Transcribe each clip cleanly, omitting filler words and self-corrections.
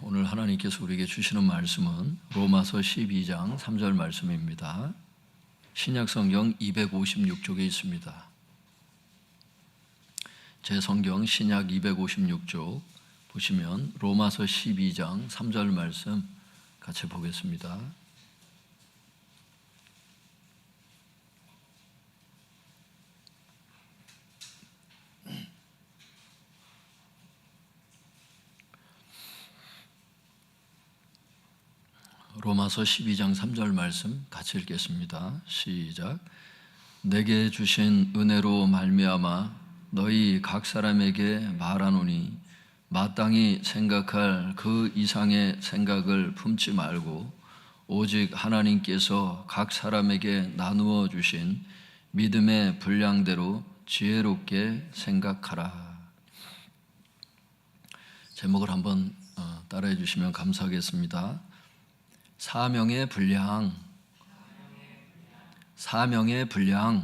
오늘 하나님께서 우리에게 주시는 말씀은 로마서 12장 3절 말씀입니다. 신약성경 256쪽에 있습니다. 제 성경 신약 256쪽 보시면 로마서 12장 3절 말씀 같이 보겠습니다. 로마서 12장 3절 말씀 같이 읽겠습니다. 시작. 내게 주신 은혜로 말미암아 너희 각 사람에게 말하노니 마땅히 생각할 그 이상의 생각을 품지 말고 오직 하나님께서 각 사람에게 나누어 주신 믿음의 분량대로 지혜롭게 생각하라. 제목을 한번 따라해 주시면 감사하겠습니다. 사명의 분량, 사명의 분량,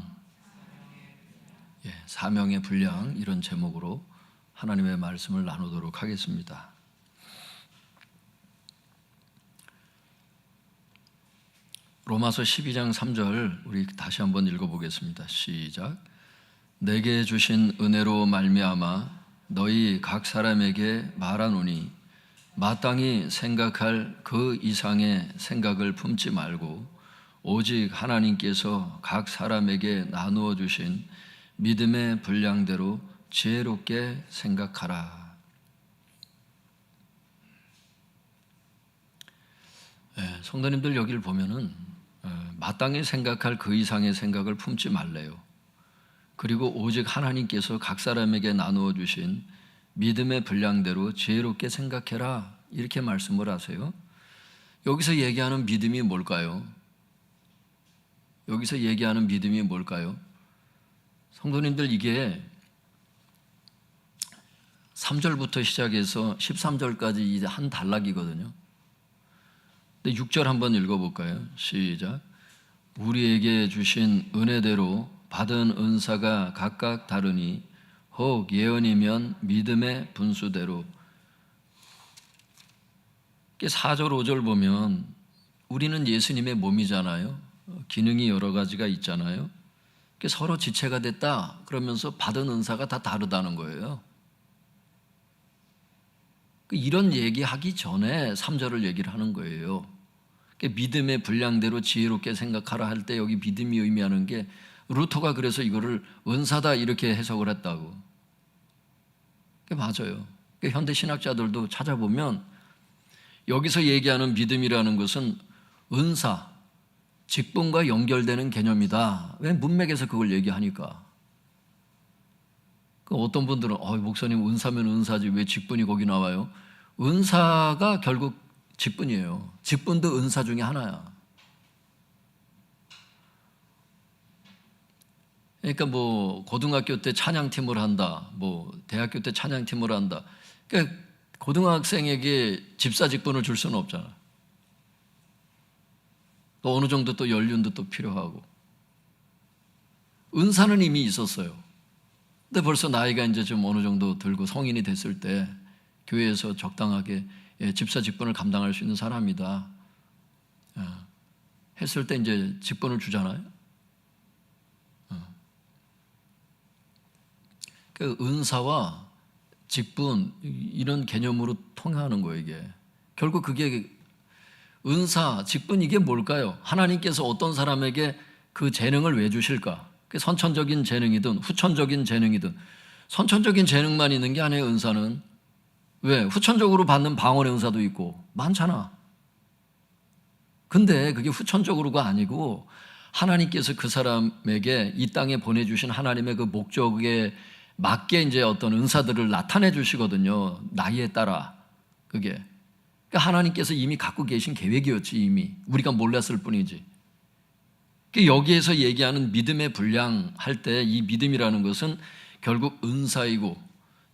사명의 분량, 이런 제목으로 하나님의 말씀을 나누도록 하겠습니다. 로마서 12장 3절 우리 다시 한번 읽어보겠습니다. 시작. 내게 주신 은혜로 말미암아 너희 각 사람에게 말하노니 마땅히 생각할 그 이상의 생각을 품지 말고 오직 하나님께서 각 사람에게 나누어 주신 믿음의 분량대로 지혜롭게 생각하라. 성도님들 여기를 보면은 마땅히 생각할 그 이상의 생각을 품지 말래요. 그리고 오직 하나님께서 각 사람에게 나누어 주신 믿음의 분량대로 지혜롭게 생각해라, 이렇게 말씀을 하세요. 여기서 얘기하는 믿음이 뭘까요? 여기서 얘기하는 믿음이 뭘까요? 성도님들, 이게 3절부터 시작해서 13절까지 이제 한 단락이거든요. 근데 6절 한번 읽어볼까요? 시작. 우리에게 주신 은혜대로 받은 은사가 각각 다르니 혹 예언이면 믿음의 분수대로. 4절 5절 보면 우리는 예수님의 몸이잖아요. 기능이 여러 가지가 있잖아요. 서로 지체가 됐다 그러면서 받은 은사가 다 다르다는 거예요. 이런 얘기하기 전에 3절을 얘기를 하는 거예요. 믿음의 분량대로 지혜롭게 생각하라 할 때 여기 믿음이 의미하는 게 루터가 그래서 이거를 은사다 이렇게 해석을 했다고. 그게 맞아요. 현대 신학자들도 찾아보면 여기서 얘기하는 믿음이라는 것은 은사, 직분과 연결되는 개념이다. 왜? 문맥에서 그걸 얘기하니까. 어떤 분들은 목사님 은사면 은사지 왜 직분이 거기 나와요? 은사가 결국 직분이에요. 직분도 은사 중에 하나야. 그러니까 고등학교 때 찬양팀을 한다, 대학교 때 찬양팀을 한다. 그러니까 고등학생에게 집사 직분을 줄 수는 없잖아. 또 어느 정도 또 연륜도 또 필요하고. 은사는 이미 있었어요. 근데 벌써 나이가 이제 좀 어느 정도 들고 성인이 됐을 때 교회에서 적당하게 집사 직분을 감당할 수 있는 사람이다 했을 때 이제 직분을 주잖아요. 그 은사와 직분 이런 개념으로 통하는 거예요. 이게 결국 그게 은사, 직분 이게 뭘까요? 하나님께서 어떤 사람에게 그 재능을 왜 주실까? 선천적인 재능이든 후천적인 재능이든. 선천적인 재능만 있는 게 아니에요. 은사는 왜? 후천적으로 받는 방언의 은사도 있고 많잖아. 근데 그게 후천적으로가 아니고 하나님께서 그 사람에게 이 땅에 보내주신 하나님의 그 목적에 맞게 이제 어떤 은사들을 나타내 주시거든요. 나이에 따라. 그게. 그러니까 하나님께서 이미 갖고 계신 계획이었지, 이미. 우리가 몰랐을 뿐이지. 여기에서 얘기하는 믿음의 분량 할 때 이 믿음이라는 것은 결국 은사이고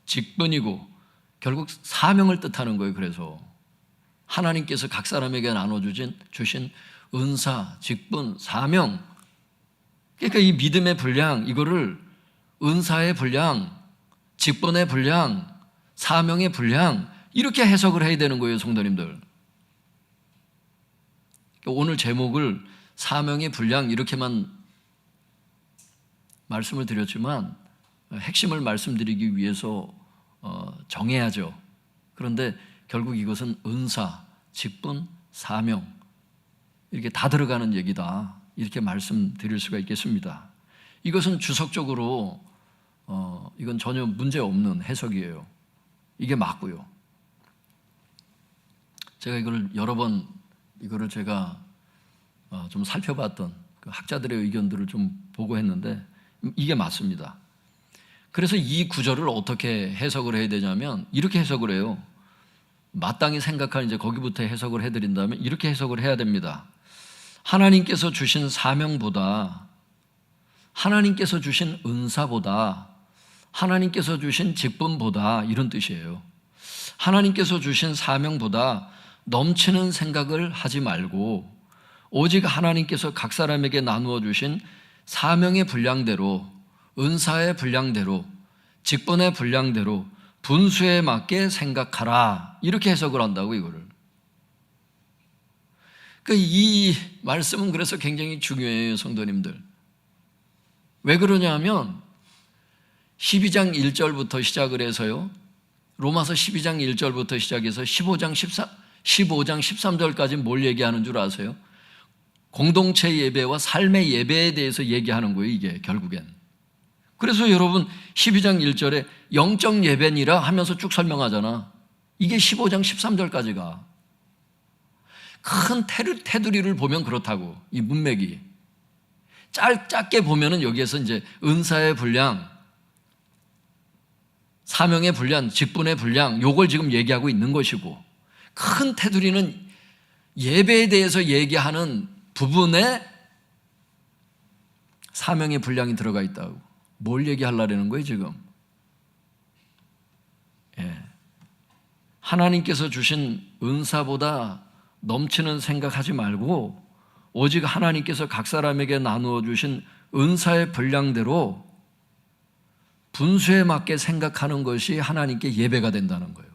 직분이고 결국 사명을 뜻하는 거예요. 그래서 하나님께서 각 사람에게 나눠주신 은사, 직분, 사명. 그러니까 이 믿음의 분량, 이거를 은사의 분량, 직분의 분량, 사명의 분량, 이렇게 해석을 해야 되는 거예요, 성도님들. 오늘 제목을 사명의 분량 이렇게만 말씀을 드렸지만 핵심을 말씀드리기 위해서 정해야죠. 그런데 결국 이것은 은사, 직분, 사명 이렇게 다 들어가는 얘기다, 이렇게 말씀드릴 수가 있겠습니다. 이것은 주석적으로 이건 전혀 문제없는 해석이에요. 이게 맞고요. 제가 이걸 여러 번 제가 좀 살펴봤던 그 학자들의 의견들을 좀 보고 했는데 이게 맞습니다. 그래서 이 구절을 어떻게 해석을 해야 되냐면 이렇게 해석을 해요. 마땅히 생각한 이제 거기부터 해석을 해드린다면 이렇게 해석을 해야 됩니다. 하나님께서 주신 사명보다, 하나님께서 주신 은사보다, 하나님께서 주신 직분보다, 이런 뜻이에요. 하나님께서 주신 사명보다 넘치는 생각을 하지 말고 오직 하나님께서 각 사람에게 나누어 주신 사명의 분량대로, 은사의 분량대로, 직분의 분량대로 분수에 맞게 생각하라, 이렇게 해석을 한다고, 이거를. 이 말씀은 그래서 굉장히 중요해요, 성도님들. 왜 그러냐면 12장 1절부터 시작을 해서요, 로마서 12장 1절부터 시작해서 15장 13절까지 뭘 얘기하는 줄 아세요? 공동체 예배와 삶의 예배에 대해서 얘기하는 거예요, 이게 결국엔. 그래서 여러분 12장 1절에 영적 예배니라 하면서 쭉 설명하잖아. 이게 15장 13절까지가. 큰 테두리를 보면 그렇다고, 이 문맥이. 짧게 보면은 여기에서 이제 은사의 분량, 사명의 분량, 직분의 분량, 요걸 지금 얘기하고 있는 것이고, 큰 테두리는 예배에 대해서 얘기하는 부분에 사명의 분량이 들어가 있다고. 뭘 얘기하려는 거예요, 지금? 하나님께서 주신 은사보다 넘치는 생각하지 말고 오직 하나님께서 각 사람에게 나누어 주신 은사의 분량대로 분수에 맞게 생각하는 것이 하나님께 예배가 된다는 거예요.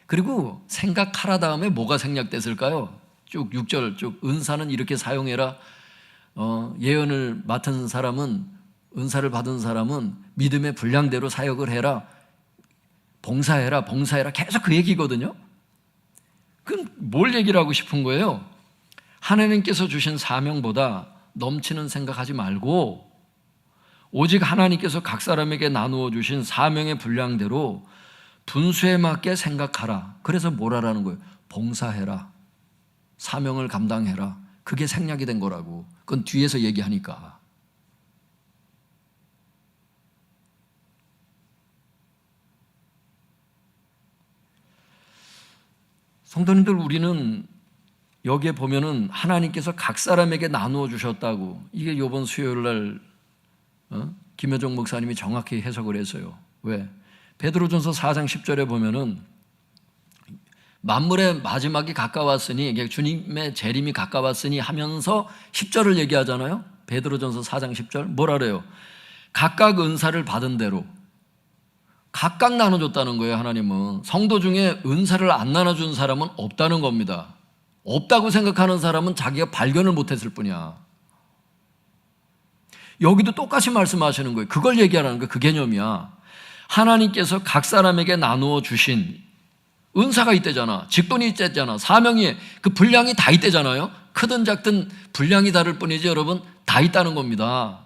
그리고 생각하라 다음에 뭐가 생략됐을까요? 쭉 6절 쭉 은사는 이렇게 사용해라. 예언을 맡은 사람은, 은사를 받은 사람은 믿음의 분량대로 사역을 해라. 봉사해라. 계속 그 얘기거든요. 그럼 뭘 얘기를 하고 싶은 거예요? 하나님께서 주신 사명보다 넘치는 생각하지 말고 오직 하나님께서 각 사람에게 나누어 주신 사명의 분량대로 분수에 맞게 생각하라. 그래서 뭘 하라는 거예요? 봉사해라. 사명을 감당해라. 그게 생략이 된 거라고. 그건 뒤에서 얘기하니까. 성도님들, 우리는 여기에 보면은 하나님께서 각 사람에게 나누어 주셨다고. 이게 이번 수요일 날 김여정 목사님이 정확히 해석을 했어요. 왜? 베드로전서 4장 10절에 보면은 만물의 마지막이 가까웠으니, 주님의 재림이 가까웠으니 하면서 10절을 얘기하잖아요. 베드로전서 4장 10절 뭐라 그래요? 각각 은사를 받은 대로 각각 나눠줬다는 거예요. 하나님은 성도 중에 은사를 안 나눠준 사람은 없다는 겁니다. 없다고 생각하는 사람은 자기가 발견을 못했을 뿐이야. 여기도 똑같이 말씀하시는 거예요. 그걸 얘기하라는 거예요. 그 개념이야. 하나님께서 각 사람에게 나누어 주신 은사가 있대잖아. 직분이 있대잖아. 사명이, 그 분량이 다 있대잖아요. 크든 작든 분량이 다를 뿐이지 여러분 다 있다는 겁니다.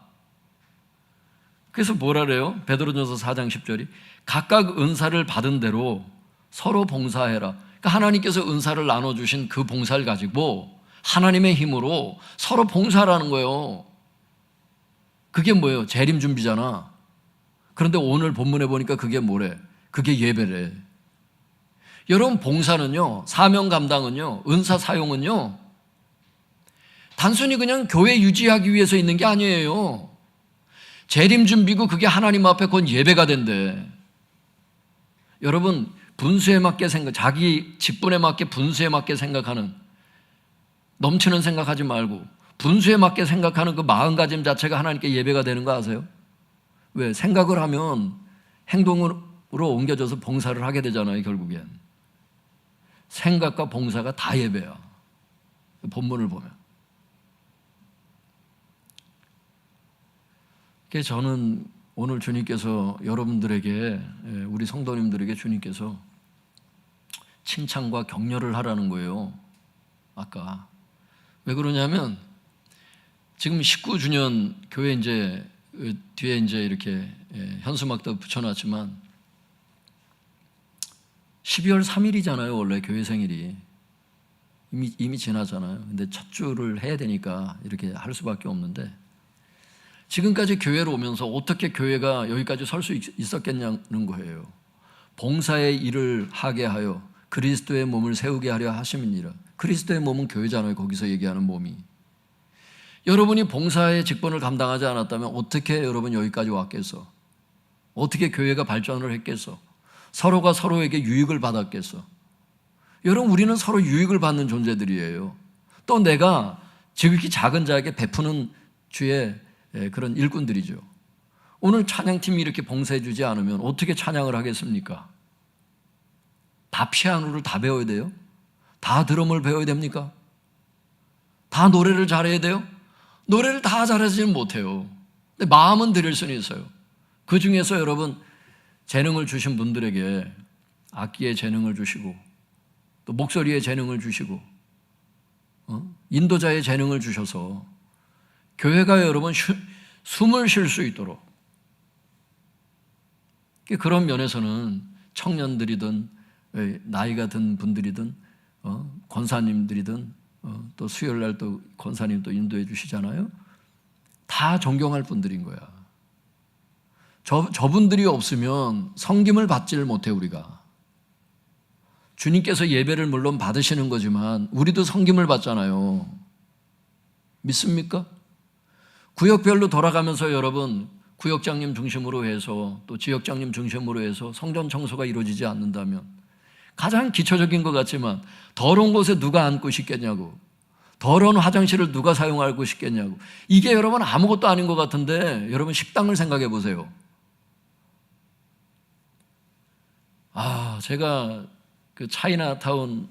그래서 뭐라 그래요? 베드로전서 4장 10절이 각각 은사를 받은 대로 서로 봉사해라. 그러니까 하나님께서 은사를 나눠주신 그 봉사를 가지고 하나님의 힘으로 서로 봉사하라는 거예요. 그게 뭐예요? 재림 준비잖아. 그런데 오늘 본문에 보니까 그게 뭐래? 그게 예배래. 여러분, 봉사는요, 사명 감당은요, 은사 사용은요, 단순히 그냥 교회 유지하기 위해서 있는 게 아니에요. 재림 준비고 그게 하나님 앞에 곧 예배가 된대. 여러분, 분수에 맞게 자기 직분에 맞게 분수에 맞게 생각하는, 넘치는 생각하지 말고 분수에 맞게 생각하는 그 마음가짐 자체가 하나님께 예배가 되는 거 아세요? 왜? 생각을 하면 행동으로 옮겨져서 봉사를 하게 되잖아요. 결국엔 생각과 봉사가 다 예배야. 본문을 보면. 그래서 저는 오늘 주님께서 여러분들에게, 우리 성도님들에게 주님께서 칭찬과 격려를 하라는 거예요. 아까 왜 그러냐면 지금 19주년 교회 이제 뒤에 이제 이렇게 현수막도 붙여놨지만 12월 3일이잖아요. 원래 교회 생일이 이미 지나잖아요. 근데 첫 주를 해야 되니까 이렇게 할 수밖에 없는데, 지금까지 교회로 오면서 어떻게 교회가 여기까지 설 수 있었겠냐는 거예요. 봉사의 일을 하게 하여 그리스도의 몸을 세우게 하려 하심이니라. 그리스도의 몸은 교회잖아요. 거기서 얘기하는 몸이. 여러분이 봉사의 직분을 감당하지 않았다면 어떻게 여러분 여기까지 왔겠어? 어떻게 교회가 발전을 했겠어? 서로가 서로에게 유익을 받았겠어? 여러분, 우리는 서로 유익을 받는 존재들이에요. 또 내가 지극히 작은 자에게 베푸는 주의 그런 일꾼들이죠. 오늘 찬양팀이 이렇게 봉사해 주지 않으면 어떻게 찬양을 하겠습니까? 다 피아노를 다 배워야 돼요? 다 드럼을 배워야 됩니까? 다 노래를 잘해야 돼요? 노래를 다 잘하지는 못해요. 근데 마음은 드릴 수는 있어요. 그 중에서 여러분, 재능을 주신 분들에게 악기에 재능을 주시고 또 목소리에 재능을 주시고 인도자의 재능을 주셔서 교회가 여러분 숨을 쉴 수 있도록, 그런 면에서는 청년들이든 나이가 든 분들이든 권사님들이든 또 수요일날 또 권사님 또 인도해 주시잖아요. 다 존경할 분들인 거야. 저분들이 없으면 섬김을 받지를 못해. 우리가 주님께서 예배를 물론 받으시는 거지만 우리도 섬김을 받잖아요. 믿습니까? 구역별로 돌아가면서 여러분, 구역장님 중심으로 해서 또 지역장님 중심으로 해서 성전 청소가 이루어지지 않는다면, 가장 기초적인 것 같지만 더러운 곳에 누가 앉고 싶겠냐고, 더러운 화장실을 누가 사용하고 싶겠냐고. 이게 여러분 아무것도 아닌 것 같은데 여러분 식당을 생각해 보세요. 제가 그 차이나타운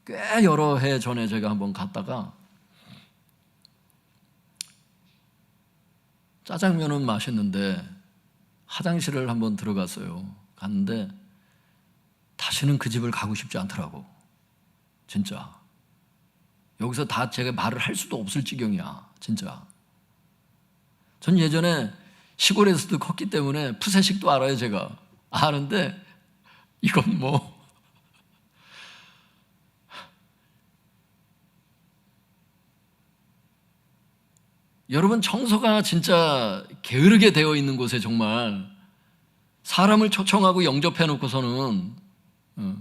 꽤 여러 해 전에 제가 한번 갔다가 짜장면은 맛있는데 화장실을 한번 들어갔어요. 갔는데 다시는 그 집을 가고 싶지 않더라고. 진짜. 여기서 다 제가 말을 할 수도 없을 지경이야. 진짜. 전 예전에 시골에서도 컸기 때문에 푸세식도 알아요. 제가 아는데 이건 뭐 여러분, 청소가 진짜 게으르게 되어 있는 곳에 정말 사람을 초청하고 영접해 놓고서는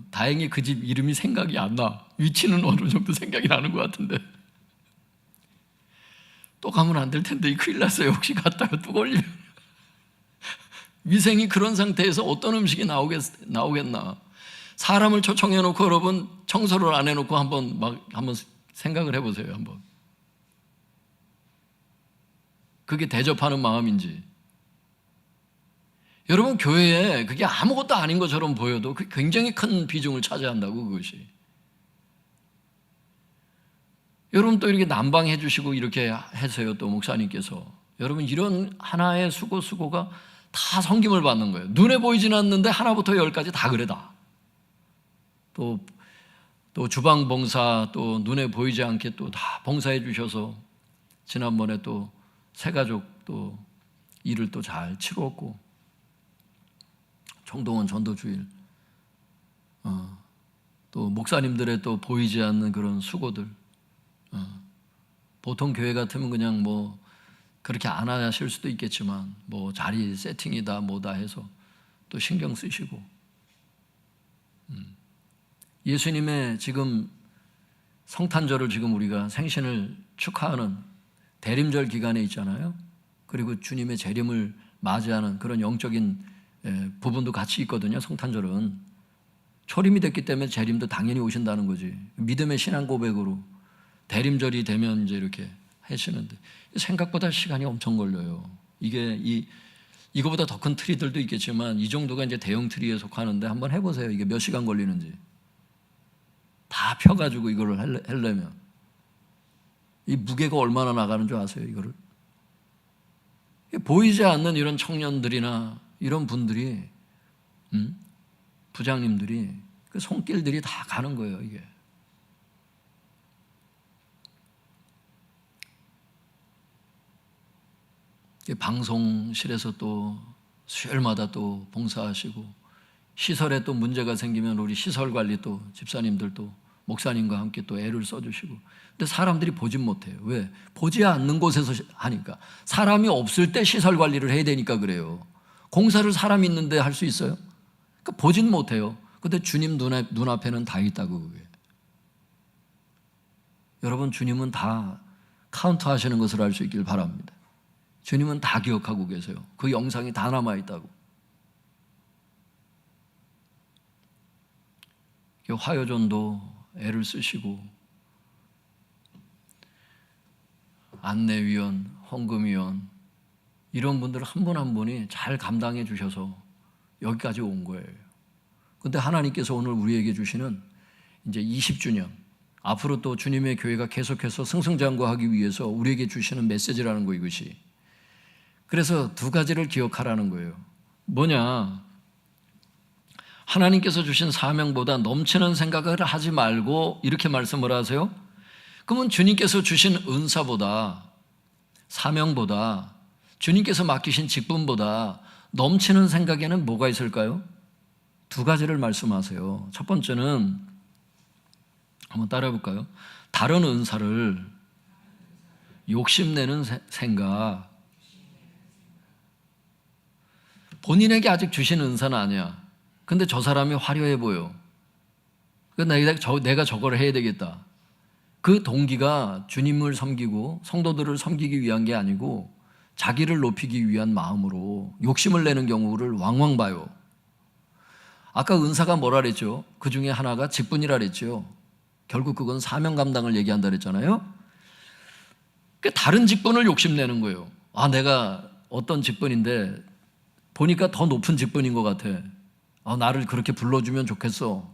다행히 그 집 이름이 생각이 안 나. 위치는 어느 정도 생각이 나는 것 같은데 또 가면 안 될 텐데 큰일 났어요. 혹시 갔다가 또 걸리면 위생이 그런 상태에서 어떤 음식이 나오겠나. 사람을 초청해 놓고 여러분 청소를 안 해놓고 한번 생각을 해보세요. 한번 그게 대접하는 마음인지. 여러분, 교회에 그게 아무것도 아닌 것처럼 보여도 그게 굉장히 큰 비중을 차지한다고. 그것이 여러분 또 이렇게 난방해 주시고 이렇게 하세요. 또 목사님께서 여러분 이런 하나의 수고가 다 섬김을 받는 거예요. 눈에 보이진 않는데 하나부터 열까지 다 그래. 다 또 주방 봉사, 또 눈에 보이지 않게 또 다 봉사해 주셔서 지난번에 또 새가족 또 일을 또 잘 치루었고, 청동원 전도주일, 또 목사님들의 또 보이지 않는 그런 수고들. 보통 교회 같으면 그냥 뭐 그렇게 안 하실 수도 있겠지만 뭐 자리 세팅이다 뭐다 해서 또 신경 쓰시고, 예수님의 지금 성탄절을 지금 우리가 생신을 축하하는 대림절 기간에 있잖아요. 그리고 주님의 재림을 맞이하는 그런 영적인 부분도 같이 있거든요. 성탄절은 초림이 됐기 때문에 재림도 당연히 오신다는 거지. 믿음의 신앙 고백으로 대림절이 되면 이제 이렇게 하시는데 생각보다 시간이 엄청 걸려요. 이게 이거보다 더 큰 트리들도 있겠지만 이 정도가 이제 대형 트리에 속하는데 한번 해보세요. 이게 몇 시간 걸리는지. 다 펴가지고 이거를 하려면 이 무게가 얼마나 나가는 줄 아세요? 이거를 보이지 않는 이런 청년들이나 이런 분들이 부장님들이 그 손길들이 다 가는 거예요. 이게 방송실에서 또 수요일마다 또 봉사하시고, 시설에 또 문제가 생기면 우리 시설 관리 또 집사님들도 목사님과 함께 또 애를 써주시고. 근데 사람들이 보진 못해요. 왜? 보지 않는 곳에서 하니까. 사람이 없을 때 시설 관리를 해야 되니까 그래요. 공사를 사람이 있는데 할 수 있어요? 그러니까 보진 못해요. 근데 주님 눈앞에는 다 있다고. 그게. 여러분, 주님은 다 카운트 하시는 것을 알 수 있길 바랍니다. 주님은 다 기억하고 계세요. 그 영상이 다 남아있다고. 화요전도 애를 쓰시고, 안내위원, 헌금위원, 이런 분들 한 분 한 분이 잘 감당해 주셔서 여기까지 온 거예요. 근데 하나님께서 오늘 우리에게 주시는 이제 20주년, 앞으로 또 주님의 교회가 계속해서 승승장구하기 위해서 우리에게 주시는 메시지라는 거, 이것이. 그래서 두 가지를 기억하라는 거예요. 뭐냐? 하나님께서 주신 사명보다 넘치는 생각을 하지 말고, 이렇게 말씀을 하세요. 그러면 주님께서 주신 은사보다, 사명보다, 주님께서 맡기신 직분보다 넘치는 생각에는 뭐가 있을까요? 두 가지를 말씀하세요. 첫 번째는 한번 따라해 볼까요? 다른 은사를 욕심내는 생각. 본인에게 아직 주신 은사는 아니야. 근데 저 사람이 화려해 보여. 내가 저걸 해야 되겠다. 그 동기가 주님을 섬기고 성도들을 섬기기 위한 게 아니고 자기를 높이기 위한 마음으로 욕심을 내는 경우를 왕왕 봐요. 아까 은사가 뭐라 그랬죠? 그 중에 하나가 직분이라 그랬죠. 결국 그건 사명 감당을 얘기한다 그랬잖아요. 다른 직분을 욕심내는 거예요. 아, 내가 어떤 직분인데 보니까 더 높은 직분인 것 같아. 나를 그렇게 불러주면 좋겠어.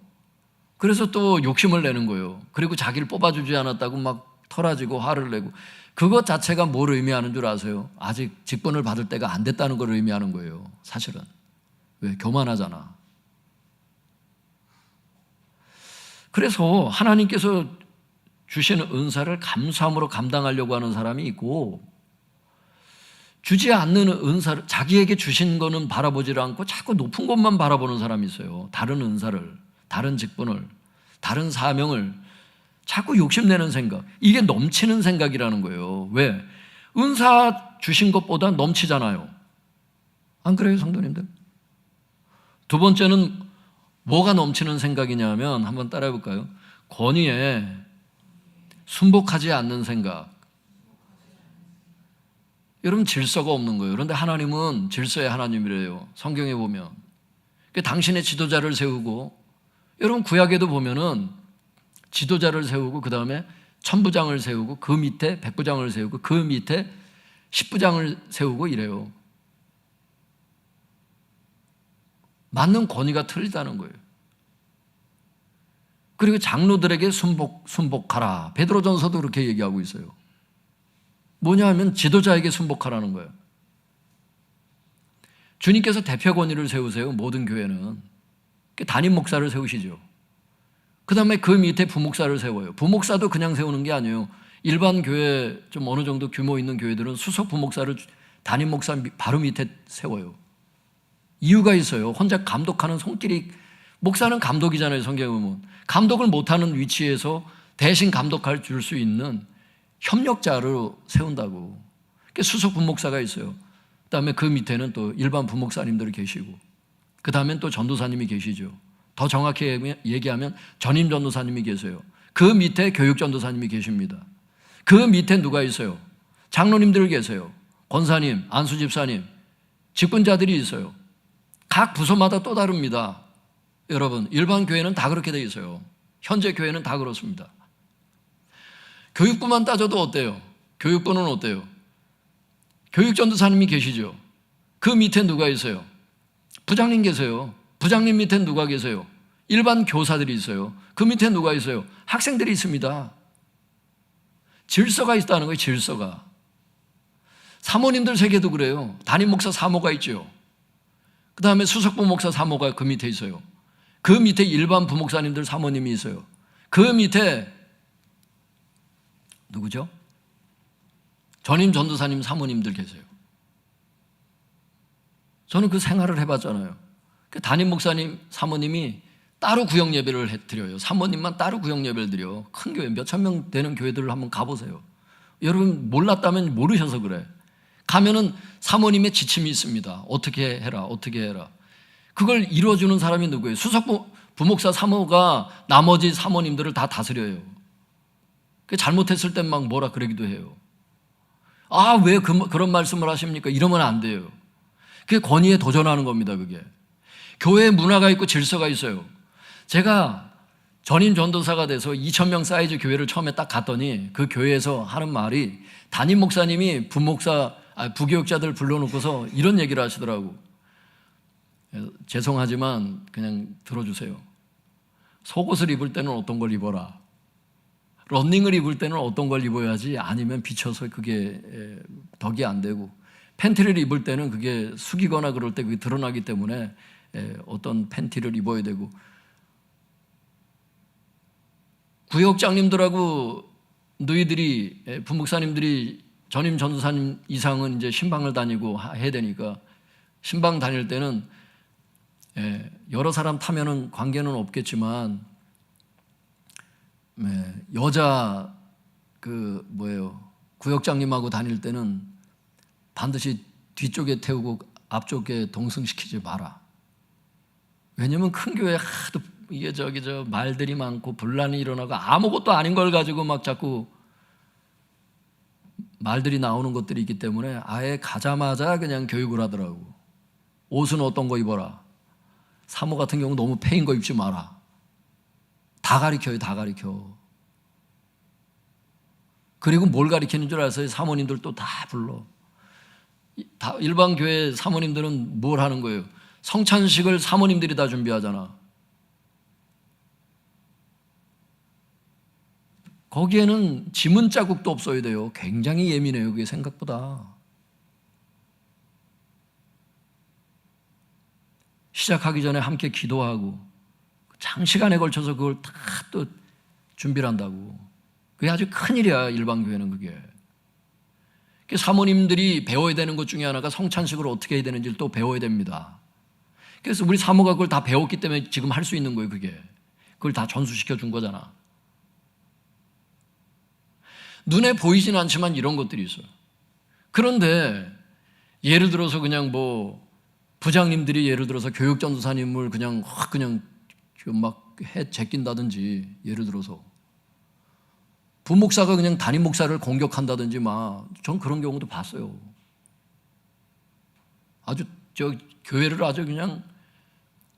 그래서 또 욕심을 내는 거예요. 그리고 자기를 뽑아주지 않았다고 막 털어지고 화를 내고. 그것 자체가 뭘 의미하는 줄 아세요? 아직 직분을 받을 때가 안 됐다는 걸 의미하는 거예요. 사실은. 왜? 교만하잖아. 그래서 하나님께서 주시는 은사를 감사함으로 감당하려고 하는 사람이 있고, 주지 않는 은사를, 자기에게 주신 거는 바라보지 않고 자꾸 높은 것만 바라보는 사람이 있어요. 다른 은사를, 다른 직분을, 다른 사명을 자꾸 욕심내는 생각. 이게 넘치는 생각이라는 거예요. 왜? 은사 주신 것보다 넘치잖아요. 안 그래요, 성도님들? 두 번째는 뭐가 넘치는 생각이냐면, 한번 따라해 볼까요? 권위에 순복하지 않는 생각. 여러분, 질서가 없는 거예요. 그런데 하나님은 질서의 하나님이래요. 성경에 보면. 당신의 지도자를 세우고, 여러분 구약에도 보면은 지도자를 세우고 그 다음에 천부장을 세우고 그 밑에 백부장을 세우고 그 밑에 십부장을 세우고 이래요. 맞는 권위가 틀리다는 거예요. 그리고 장로들에게 순복하라. 베드로전서도 그렇게 얘기하고 있어요. 뭐냐 하면 지도자에게 순복하라는 거예요. 주님께서 대표 권위를 세우세요. 모든 교회는. 담임 목사를 세우시죠. 그 다음에 그 밑에 부목사를 세워요. 부목사도 그냥 세우는 게 아니에요. 일반 교회, 좀 어느 정도 규모 있는 교회들은 수석 부목사를 담임 목사 바로 밑에 세워요. 이유가 있어요. 혼자 감독하는 손길이, 목사는 감독이잖아요. 성경에 보면. 감독을 못하는 위치에서 대신 감독할 줄 수 있는 협력자로 세운다고. 수석 부목사가 있어요. 그 다음에 그 밑에는 또 일반 부목사님들이 계시고, 그 다음엔 또 전도사님이 계시죠. 더 정확히 얘기하면 전임 전도사님이 계세요. 그 밑에 교육 전도사님이 계십니다. 그 밑에 누가 있어요? 장로님들 계세요. 권사님, 안수 집사님, 직분자들이 있어요. 각 부서마다 또 다릅니다. 여러분, 일반 교회는 다 그렇게 돼 있어요. 현재 교회는 다 그렇습니다. 교육부만 따져도 어때요? 교육부는 어때요? 교육 전도사님이 계시죠. 그 밑에 누가 있어요? 부장님 계세요. 부장님 밑에 누가 계세요? 일반 교사들이 있어요. 그 밑에 누가 있어요? 학생들이 있습니다. 질서가 있다는 거예요. 질서가. 사모님들 세계도 그래요. 담임 목사 사모가 있죠. 그 다음에 수석부 목사 사모가 그 밑에 있어요. 그 밑에 일반 부목사님들 사모님이 있어요. 그 밑에 누구죠? 전임 전도사님 사모님들 계세요. 저는 그 생활을 해봤잖아요. 그 담임 목사님 사모님이 따로 구역 예배를 드려요. 사모님만 따로 구역 예배를 드려. 큰 교회 몇천 명 되는 교회들을 한번 가보세요. 여러분 몰랐다면 모르셔서 그래. 가면은 사모님의 지침이 있습니다. 어떻게 해라, 어떻게 해라. 그걸 이루어주는 사람이 누구예요? 수석부 부목사 사모가 나머지 사모님들을 다 다스려요. 잘못했을 땐 막 뭐라 그러기도 해요. 아, 왜 그런 말씀을 하십니까? 이러면 안 돼요. 그게 권위에 도전하는 겁니다. 그게 교회에 문화가 있고 질서가 있어요. 제가 전임 전도사가 돼서 2,000명 사이즈 교회를 처음에 딱 갔더니 그 교회에서 하는 말이 담임 목사님이 부교육자들 불러놓고서 이런 얘기를 하시더라고. 죄송하지만 그냥 들어주세요. 속옷을 입을 때는 어떤 걸 입어라. 런닝을 입을 때는 어떤 걸 입어야지, 아니면 비쳐서 그게 덕이 안 되고, 팬티를 입을 때는 그게 숙이거나 그럴 때 그게 드러나기 때문에 어떤 팬티를 입어야 되고, 구역장님들하고 너희들이 부목사님들이 전임 전도사님 이상은 이제 신방을 다니고 해야 되니까, 신방 다닐 때는 여러 사람 타면은 관계는 없겠지만 여자 구역장님하고 다닐 때는 반드시 뒤쪽에 태우고 앞쪽에 동승시키지 마라. 왜냐면 큰 교회 하도 이게 말들이 많고 분란이 일어나고 아무것도 아닌 걸 가지고 막 자꾸 말들이 나오는 것들이 있기 때문에 아예 가자마자 그냥 교육을 하더라고. 옷은 어떤 거 입어라. 사모 같은 경우 너무 패인 거 입지 마라. 다 가르쳐요, 다 가르쳐. 그리고 뭘 가르치는 줄 아세요? 사모님들 또 다 불러. 일반 교회 사모님들은 뭘 하는 거예요? 성찬식을 사모님들이 다 준비하잖아. 거기에는 지문 자국도 없어야 돼요. 굉장히 예민해요, 그게 생각보다. 시작하기 전에 함께 기도하고 장시간에 걸쳐서 그걸 다 또 준비를 한다고. 그게 아주 큰일이야, 일반 교회는 그게. 사모님들이 배워야 되는 것 중에 하나가 성찬식을 어떻게 해야 되는지를 또 배워야 됩니다. 그래서 우리 사모가 그걸 다 배웠기 때문에 지금 할 수 있는 거예요, 그게. 그걸 다 전수시켜 준 거잖아. 눈에 보이진 않지만 이런 것들이 있어요. 그런데 예를 들어서 그냥 부장님들이 예를 들어서 교육전도사님을 그냥 막 제낀다든지, 예를 들어서 부목사가 그냥 담임 목사를 공격한다든지 전 그런 경우도 봤어요. 아주 교회를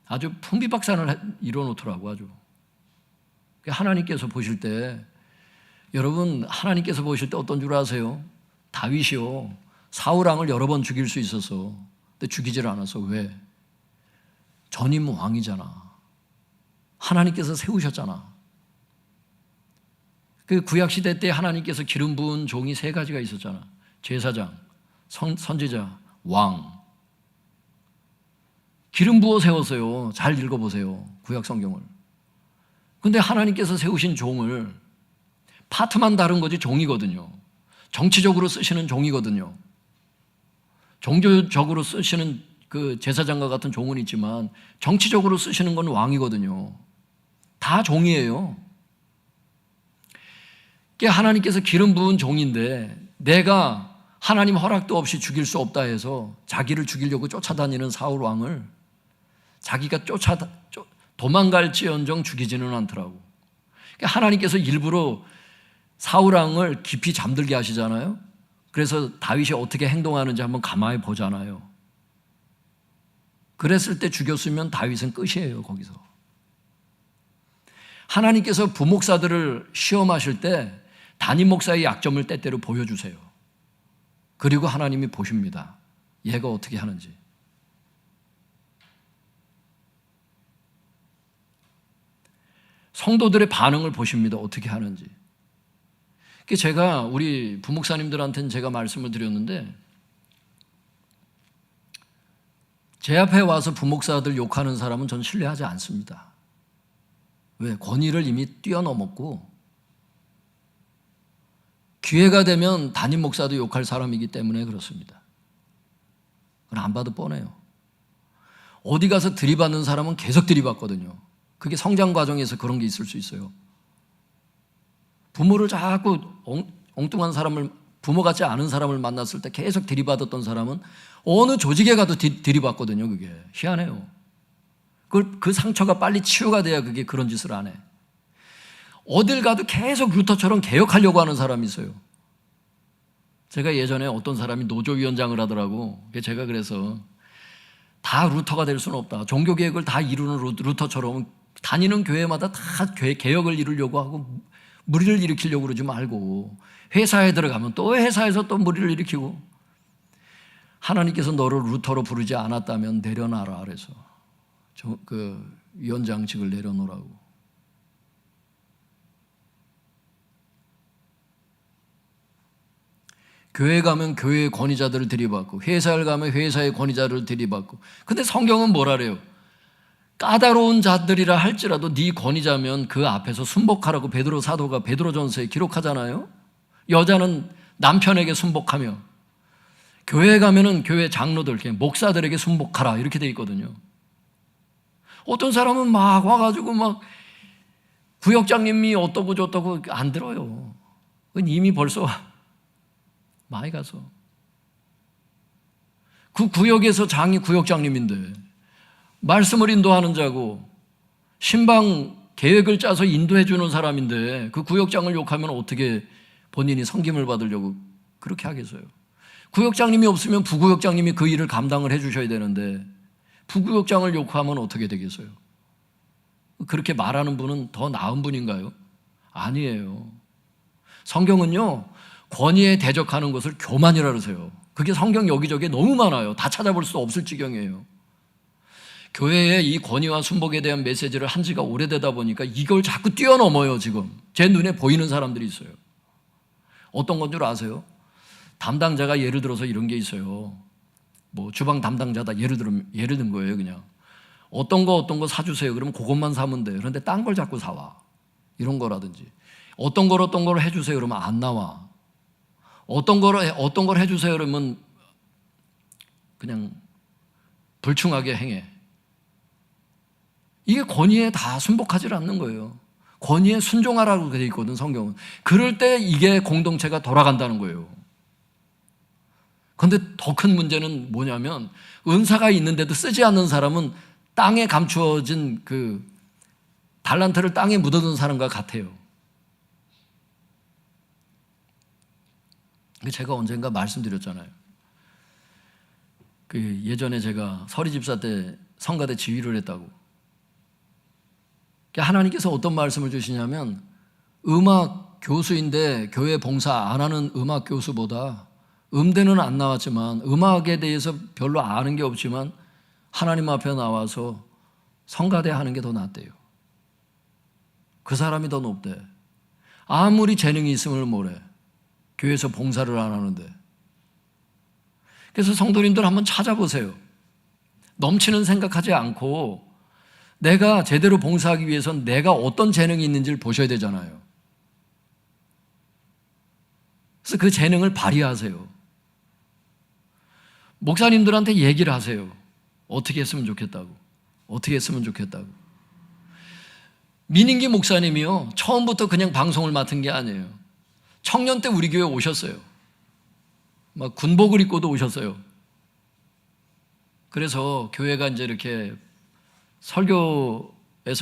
아주 풍비박산을 이뤄놓더라고. 아주 하나님께서 보실 때, 여러분 하나님께서 보실 때 어떤 줄 아세요? 다윗이요, 사울 왕을 여러 번 죽일 수 있었어. 근데 죽이질 않았어. 왜? 전임 왕이잖아. 하나님께서 세우셨잖아. 그 구약시대 때 하나님께서 기름 부은 종이 3가지가 있었잖아. 제사장, 선지자, 왕. 기름 부어 세웠어요. 잘 읽어보세요, 구약 성경을. 근데 하나님께서 세우신 종을, 파트만 다른 거지 종이거든요. 정치적으로 쓰시는 종이거든요. 종교적으로 쓰시는 그 제사장과 같은 종은 있지만 정치적으로 쓰시는 건 왕이거든요. 다 종이에요. 하나님께서 기름 부은 종인데, 내가 하나님 허락도 없이 죽일 수 없다 해서 자기를 죽이려고 쫓아다니는 사울 왕을 자기가 도망갈지언정 죽이지는 않더라고. 하나님께서 일부러 사울 왕을 깊이 잠들게 하시잖아요. 그래서 다윗이 어떻게 행동하는지 한번 가만히 보잖아요. 그랬을 때 죽였으면 다윗은 끝이에요, 거기서. 하나님께서 부목사들을 시험하실 때 담임 목사의 약점을 때때로 보여주세요. 그리고 하나님이 보십니다. 얘가 어떻게 하는지. 성도들의 반응을 보십니다. 어떻게 하는지. 제가 우리 부목사님들한테는 제가 말씀을 드렸는데, 제 앞에 와서 부목사들 욕하는 사람은 전 신뢰하지 않습니다. 왜? 권위를 이미 뛰어넘었고, 기회가 되면 담임 목사도 욕할 사람이기 때문에 그렇습니다. 그건 안 봐도 뻔해요. 어디 가서 들이받는 사람은 계속 들이받거든요. 그게 성장 과정에서 그런 게 있을 수 있어요. 부모를 자꾸 엉뚱한 사람을, 부모 같지 않은 사람을 만났을 때 계속 들이받았던 사람은 어느 조직에 가도 들이받거든요. 그게 희한해요. 그 상처가 빨리 치유가 돼야 그게 그런 짓을 안 해. 어딜 가도 계속 루터처럼 개혁하려고 하는 사람이 있어요. 제가 예전에 어떤 사람이 노조위원장을 하더라고. 제가 그래서 다 루터가 될 수는 없다. 종교개혁을 다 이루는 루터처럼 다니는 교회마다 다 개혁을 이루려고 하고 무리를 일으키려고 그러지 말고, 회사에 들어가면 또 회사에서 또 무리를 일으키고, 하나님께서 너를 루터로 부르지 않았다면 내려놔라. 그래서 그 위원장직을 내려놓으라고. 교회 가면 교회의 권위자들을 들이받고, 회사를 가면 회사의 권위자를 들이받고. 근데 성경은 뭐라래요? 까다로운 자들이라 할지라도 네 권위자면 그 앞에서 순복하라고 베드로 사도가 베드로전서에 기록하잖아요. 여자는 남편에게 순복하며, 교회 가면은 교회 장로들, 목사들에게 순복하라 이렇게 돼 있거든요. 어떤 사람은 막 와가지고 막 구역장님이 어떠고 저떠고 안 들어요. 그건 이미 벌써 많이 가서. 그 구역에서 장이 구역장님인데 말씀을 인도하는 자고 신방 계획을 짜서 인도해 주는 사람인데 그 구역장을 욕하면 어떻게 본인이 섬김을 받으려고 그렇게 하겠어요? 구역장님이 없으면 부구역장님이 그 일을 감당을 해 주셔야 되는데 부구역장을 욕하면 어떻게 되겠어요? 그렇게 말하는 분은 더 나은 분인가요? 아니에요. 성경은요, 권위에 대적하는 것을 교만이라 그러세요. 그게 성경 여기저기 너무 많아요. 다 찾아볼 수 없을 지경이에요. 교회에 이 권위와 순복에 대한 메시지를 한 지가 오래되다 보니까 이걸 자꾸 뛰어넘어요. 지금 제 눈에 보이는 사람들이 있어요. 어떤 건 줄 아세요? 담당자가 예를 들어서 이런 게 있어요. 뭐 주방 담당자다 예를 든 거예요. 그냥 어떤 거 사주세요. 그러면 그것만 사면 돼. 그런데 딴 걸 자꾸 사와. 이런 거라든지 어떤 걸 해주세요. 그러면 안 나와. 어떤 걸 해주세요. 그러면 그냥 불충하게 행해. 이게 권위에 다 순복하지 않는 거예요. 권위에 순종하라고 되어 있거든, 성경은. 그럴 때 이게 공동체가 돌아간다는 거예요. 그런데 더 큰 문제는 뭐냐면 은사가 있는데도 쓰지 않는 사람은 땅에 감추어진 그 달란트를 땅에 묻어둔 사람과 같아요. 제가 언젠가 말씀드렸잖아요. 그 예전에 제가 서리 집사 때 성가대 지휘를 했다고. 하나님께서 어떤 말씀을 주시냐면 음악 교수인데 교회 봉사 안 하는 음악 교수보다 음대는 안 나왔지만 음악에 대해서 별로 아는 게 없지만 하나님 앞에 나와서 성가대 하는 게 더 낫대요. 그 사람이 더 높대. 아무리 재능이 있음을 뭐래. 교회에서 봉사를 안 하는데. 그래서 성도님들 한번 찾아보세요. 넘치는 생각하지 않고 내가 제대로 봉사하기 위해서는 내가 어떤 재능이 있는지를 보셔야 되잖아요. 그래서 그 재능을 발휘하세요. 목사님들한테 얘기를 하세요. 어떻게 했으면 좋겠다고. 어떻게 했으면 좋겠다고. 민인기 목사님이요, 처음부터 그냥 방송을 맡은 게 아니에요. 청년 때 우리 교회 오셨어요. 막 군복을 입고도 오셨어요. 그래서 교회가 이제 이렇게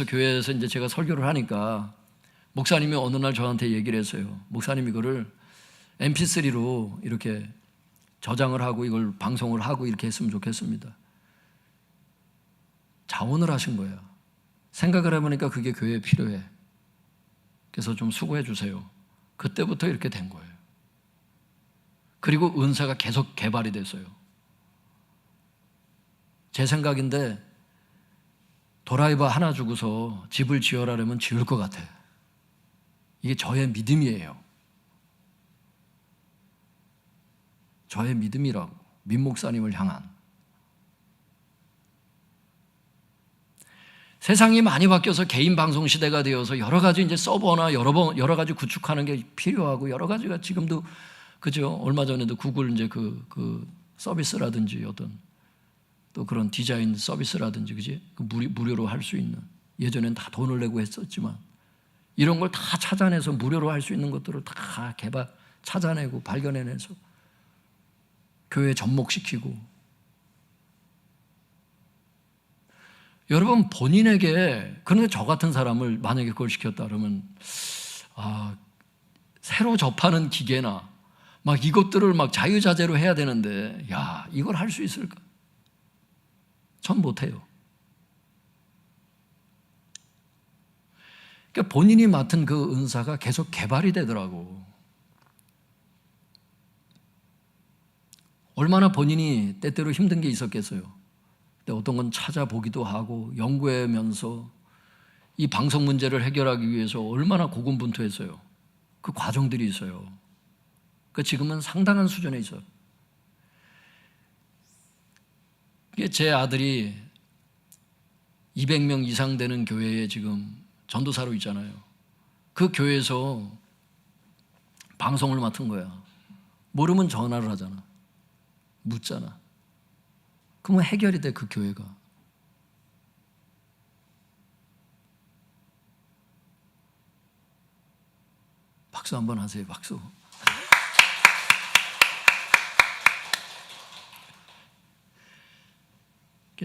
교회에서 이제 제가 설교를 하니까 목사님이 어느 날 저한테 얘기를 했어요. 목사님 이거를 mp3로 이렇게 저장을 하고 이걸 방송을 하고 이렇게 했으면 좋겠습니다. 자원을 하신 거예요. 생각을 해보니까 그게 교회에 필요해. 그래서 좀 수고해 주세요. 그때부터 이렇게 된 거예요. 그리고 은사가 계속 개발이 됐어요. 제 생각인데 도라이버 하나 주고서 집을 지어라려면 지을 것 같아. 이게 저의 믿음이에요. 저의 믿음이라고. 민 목사님을 향한. 세상이 많이 바뀌어서 개인 방송 시대가 되어서 여러 가지 이제 서버나 여러 가지 구축하는 게 필요하고 여러 가지가 지금도 그죠? 얼마 전에도 구글 이제 그 서비스라든지 어떤 또 그런 디자인 서비스라든지 그지? 무료로 할 수 있는, 예전엔 다 돈을 내고 했었지만 이런 걸 다 찾아내서 무료로 할 수 있는 것들을 다 찾아내고 발견해내서 교회에 접목시키고. 여러분 본인에게, 그런데 저 같은 사람을 만약에 그걸 시켰다 그러면 새로 접하는 기계나 막 이것들을 막 자유자재로 해야 되는데 야, 이걸 할 수 있을까? 전 못해요. 그러니까 본인이 맡은 그 은사가 계속 개발이 되더라고. 얼마나 본인이 때때로 힘든 게 있었겠어요. 근데 어떤 건 찾아보기도 하고 연구하면서 이 방송 문제를 해결하기 위해서 얼마나 고군분투했어요. 그 과정들이 있어요. 그러니까 지금은 상당한 수준에 있어요. 제 아들이 200명 이상 되는 교회에 지금 전도사로 있잖아요. 그 교회에서 방송을 맡은 거야. 모르면 전화를 하잖아. 묻잖아. 그러면 해결이 돼, 그 교회가. 박수 한번 하세요. 박수.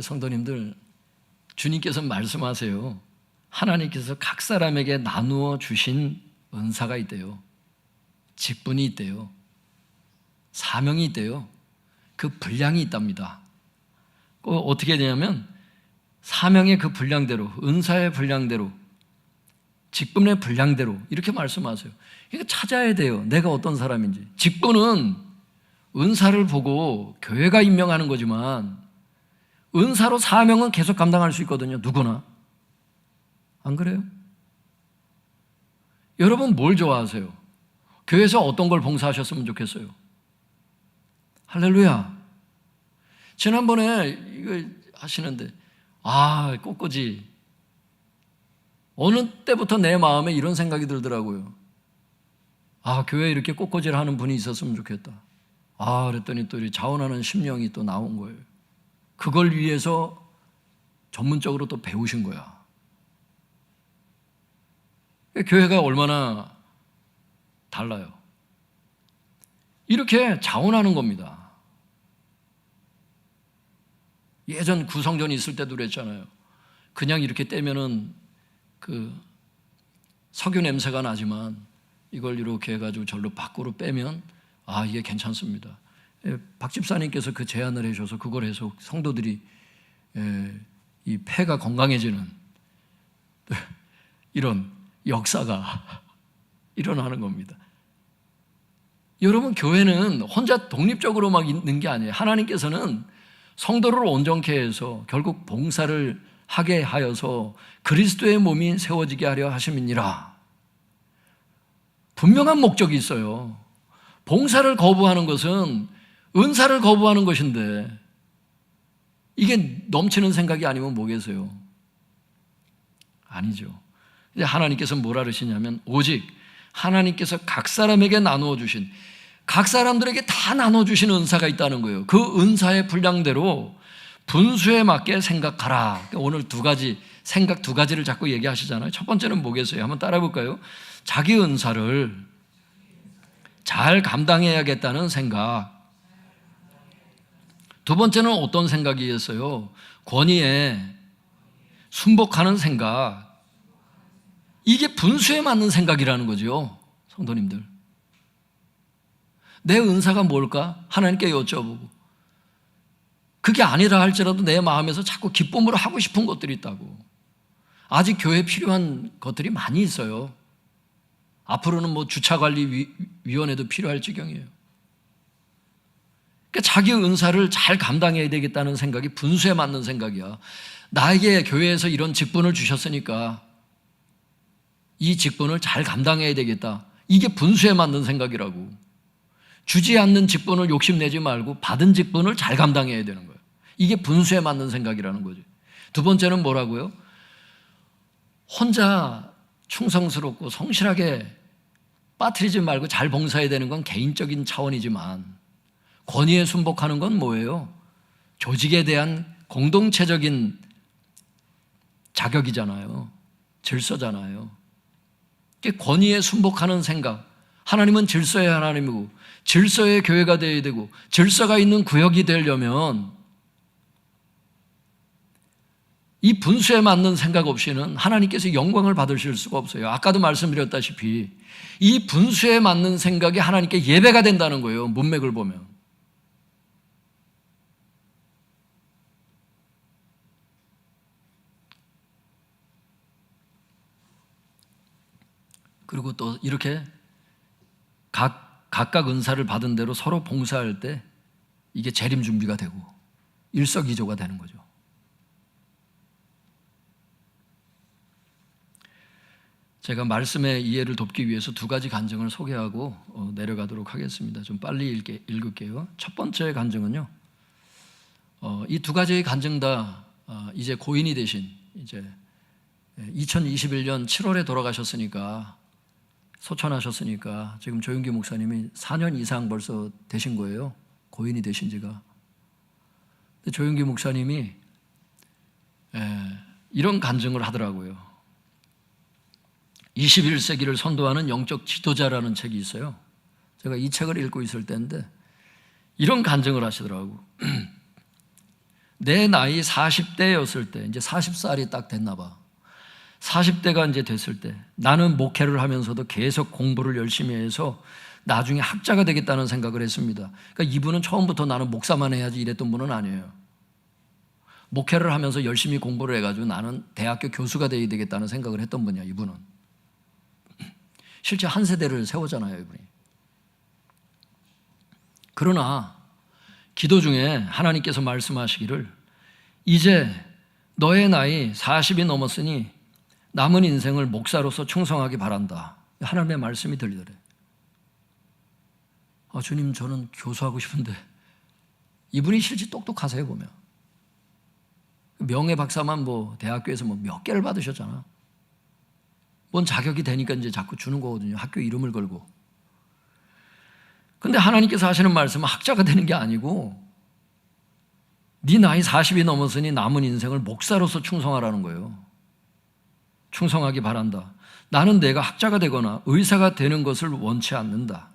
성도님들, 주님께서 말씀하세요. 하나님께서 각 사람에게 나누어 주신 은사가 있대요. 직분이 있대요. 사명이 있대요. 그 분량이 있답니다. 어떻게 되냐면 사명의 그 분량대로, 은사의 분량대로, 직분의 분량대로 이렇게 말씀하세요. 그러니까 찾아야 돼요. 내가 어떤 사람인지. 직분은 은사를 보고 교회가 임명하는 거지만 은사로 사명은 계속 감당할 수 있거든요. 누구나. 안 그래요? 여러분 뭘 좋아하세요? 교회에서 어떤 걸 봉사하셨으면 좋겠어요? 할렐루야. 지난번에 이거 하시는데 꽃꽂이. 어느 때부터 내 마음에 이런 생각이 들더라고요. 교회에 이렇게 꽃꽂이를 하는 분이 있었으면 좋겠다. 그랬더니 또 이 자원하는 심령이 또 나온 거예요. 그걸 위해서 전문적으로 또 배우신 거야. 교회가 얼마나 달라요. 이렇게 자원하는 겁니다. 예전 구성전이 있을 때도 그랬잖아요. 그냥 이렇게 떼면은 그 석유 냄새가 나지만 이걸 이렇게 해가지고 절로 밖으로 빼면 이게 괜찮습니다. 박 집사님께서 그 제안을 해주셔서 그걸 해서 성도들이 이 폐가 건강해지는 이런 역사가 일어나는 겁니다. 여러분 교회는 혼자 독립적으로 막 있는 게 아니에요. 하나님께서는 성도를 온전케 해서 결국 봉사를 하게 하여서 그리스도의 몸이 세워지게 하려 하심이니라. 분명한 목적이 있어요. 봉사를 거부하는 것은 은사를 거부하는 것인데 이게 넘치는 생각이 아니면 뭐겠어요? 아니죠. 이제 하나님께서 뭐라 그러시냐면 오직 하나님께서 각 사람에게 나누어 주신, 각 사람들에게 다 나눠 주신 은사가 있다는 거예요. 그 은사의 분량대로 분수에 맞게 생각하라. 오늘 생각 두 가지를 자꾸 얘기하시잖아요. 첫 번째는 뭐겠어요? 한번 따라 볼까요? 자기 은사를 잘 감당해야겠다는 생각. 두 번째는 어떤 생각이었어요? 권위에 순복하는 생각. 이게 분수에 맞는 생각이라는 거죠, 성도님들. 내 은사가 뭘까? 하나님께 여쭤보고. 그게 아니라 할지라도 내 마음에서 자꾸 기쁨으로 하고 싶은 것들이 있다고. 아직 교회에 필요한 것들이 많이 있어요. 앞으로는 주차관리위원회도 필요할 지경이에요. 그러니까 자기 은사를 잘 감당해야 되겠다는 생각이 분수에 맞는 생각이야. 나에게 교회에서 이런 직분을 주셨으니까 이 직분을 잘 감당해야 되겠다. 이게 분수에 맞는 생각이라고. 주지 않는 직분을 욕심내지 말고 받은 직분을 잘 감당해야 되는 거예요. 이게 분수에 맞는 생각이라는 거죠. 두 번째는 뭐라고요? 혼자 충성스럽고 성실하게 빠뜨리지 말고 잘 봉사해야 되는 건 개인적인 차원이지만 권위에 순복하는 건 뭐예요? 조직에 대한 공동체적인 자격이잖아요. 질서잖아요. 권위에 순복하는 생각. 하나님은 질서의 하나님이고 질서의 교회가 되어야 되고 질서가 있는 구역이 되려면 이 분수에 맞는 생각 없이는 하나님께서 영광을 받으실 수가 없어요. 아까도 말씀드렸다시피 이 분수에 맞는 생각이 하나님께 예배가 된다는 거예요. 문맥을 보면. 그리고 또 이렇게 각각 은사를 받은 대로 서로 봉사할 때 이게 재림 준비가 되고 일석이조가 되는 거죠. 제가 말씀의 이해를 돕기 위해서 두 가지 간증을 소개하고 내려가도록 하겠습니다. 좀 빨리 읽을게요. 첫 번째 간증은요. 이 두 가지의 간증 다 이제 고인이 되신 이제 2021년 7월에 돌아가셨으니까 소천하셨으니까 지금 조윤기 목사님이 4년 이상 벌써 되신 거예요. 고인이 되신 지가. 근데 조윤기 목사님이 이런 간증을 하더라고요. 21세기를 선도하는 영적 지도자라는 책이 있어요. 제가 이 책을 읽고 있을 때인데 이런 간증을 하시더라고. 내 나이 40대였을 때, 이제 40살이 딱 됐나 봐. 40대가 이제 됐을 때 나는 목회를 하면서도 계속 공부를 열심히 해서 나중에 학자가 되겠다는 생각을 했습니다. 그러니까 이분은 처음부터 나는 목사만 해야지 이랬던 분은 아니에요. 목회를 하면서 열심히 공부를 해가지고 나는 대학교 교수가 되어야 되겠다는 생각을 했던 분이야, 이분은. 실제 한 세대를 세우잖아요, 이분이. 그러나 기도 중에 하나님께서 말씀하시기를 이제 너의 나이 40이 넘었으니 남은 인생을 목사로서 충성하기 바란다. 하나님의 말씀이 들리더래. 주님, 저는 교수하고 싶은데. 이분이 실제 똑똑하세요, 보면. 명예박사만 대학교에서 몇 개를 받으셨잖아. 뭔 자격이 되니까 이제 자꾸 주는 거거든요. 학교 이름을 걸고. 근데 하나님께서 하시는 말씀은 학자가 되는 게 아니고 네 나이 40이 넘었으니 남은 인생을 목사로서 충성하라는 거예요. 충성하기 바란다. 나는 내가 학자가 되거나 의사가 되는 것을 원치 않는다.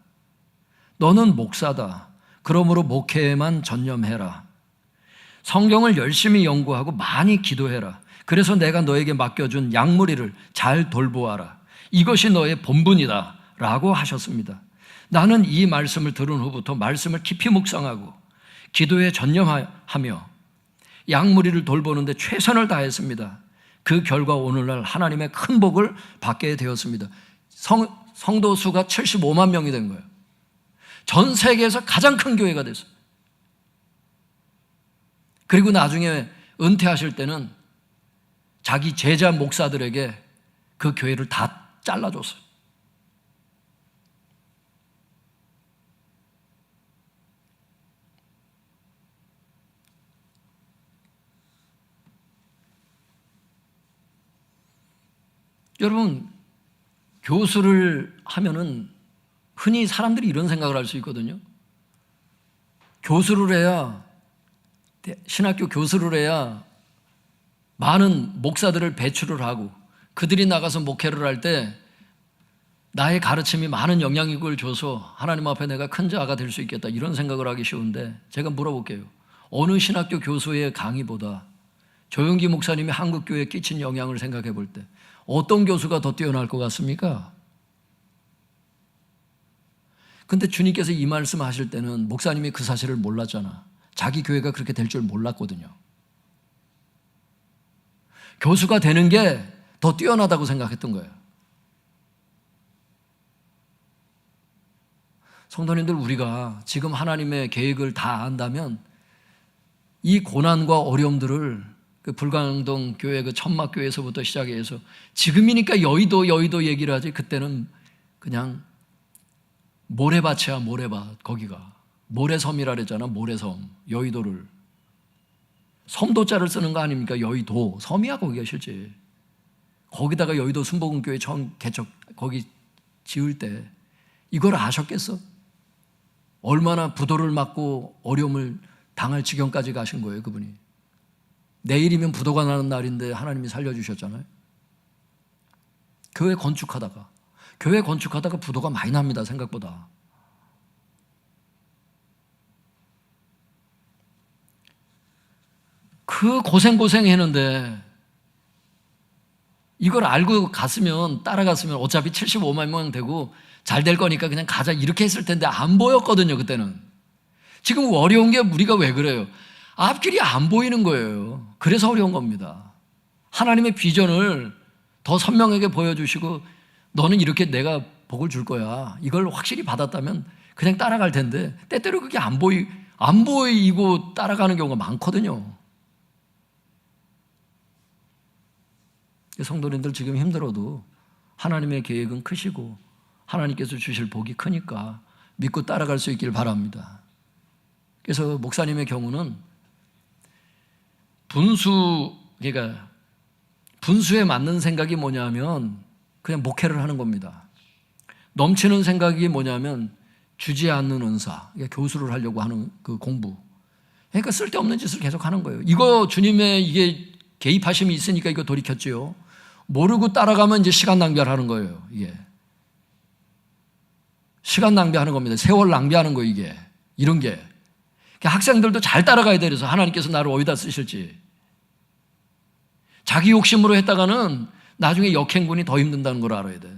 너는 목사다. 그러므로 목회에만 전념해라. 성경을 열심히 연구하고 많이 기도해라. 그래서 내가 너에게 맡겨준 양무리를 잘 돌보아라. 이것이 너의 본분이다 라고 하셨습니다. 나는 이 말씀을 들은 후부터 말씀을 깊이 묵상하고 기도에 전념하며 양무리를 돌보는데 최선을 다했습니다. 그 결과 오늘날 하나님의 큰 복을 받게 되었습니다. 성도 수가 75만 명이 된 거예요. 전 세계에서 가장 큰 교회가 됐어요. 그리고 나중에 은퇴하실 때는 자기 제자 목사들에게 그 교회를 다 잘라줬어요. 여러분, 교수를 하면은 흔히 사람들이 이런 생각을 할 수 있거든요. 교수를 해야, 신학교 교수를 해야 많은 목사들을 배출을 하고 그들이 나가서 목회를 할 때 나의 가르침이 많은 영향력을 줘서 하나님 앞에 내가 큰 자가 될 수 있겠다, 이런 생각을 하기 쉬운데 제가 물어볼게요. 어느 신학교 교수의 강의보다 조영기 목사님이 한국교회에 끼친 영향을 생각해 볼 때 어떤 교수가 더 뛰어날 것 같습니까? 근데 주님께서 이 말씀 하실 때는 목사님이 그 사실을 몰랐잖아. 자기 교회가 그렇게 될 줄 몰랐거든요. 교수가 되는 게 더 뛰어나다고 생각했던 거예요. 성도님들, 우리가 지금 하나님의 계획을 다 안다면 이 고난과 어려움들을 그 불광동 교회 그 천막교회에서부터 시작해서 지금이니까 여의도 얘기를 하지, 그때는 그냥 모래밭이야, 모래밭. 거기가 모래섬이라 그랬잖아. 모래섬. 여의도를 섬도자를 쓰는 거 아닙니까? 여의도 섬이야 거기가 실제. 거기다가 여의도 순복음교회 처음 개척 거기 지을 때 이걸 아셨겠어? 얼마나 부도를 맞고 어려움을 당할 지경까지 가신 거예요, 그분이. 내일이면 부도가 나는 날인데 하나님이 살려주셨잖아요. 교회 건축하다가 부도가 많이 납니다, 생각보다. 그 고생했는데 이걸 알고 따라갔으면 어차피 75만 명 되고 잘 될 거니까 그냥 가자 이렇게 했을 텐데 안 보였거든요, 그때는. 지금 어려운 게 우리가 왜 그래요? 앞길이 안 보이는 거예요. 그래서 어려운 겁니다. 하나님의 비전을 더 선명하게 보여주시고 너는 이렇게 내가 복을 줄 거야, 이걸 확실히 받았다면 그냥 따라갈 텐데 때때로 그게 안 보이고 따라가는 경우가 많거든요. 성도님들, 지금 힘들어도 하나님의 계획은 크시고 하나님께서 주실 복이 크니까 믿고 따라갈 수 있길 바랍니다. 그래서 목사님의 경우는 분수에 맞는 생각이 뭐냐면 그냥 목회를 하는 겁니다. 넘치는 생각이 뭐냐면 주지 않는 은사, 그러니까 교수를 하려고 하는 그 공부. 그러니까 쓸데없는 짓을 계속 하는 거예요. 이거 주님의 이게 개입하심이 있으니까 이거 돌이켰지요. 모르고 따라가면 이제 시간 낭비하는 거예요. 이게 시간 낭비하는 겁니다. 세월 낭비하는 거예요. 이게 이런 게 학생들도 잘 따라가야 돼. 그래서 하나님께서 나를 어디다 쓰실지. 자기 욕심으로 했다가는 나중에 역행군이 더 힘든다는 걸 알아야 돼.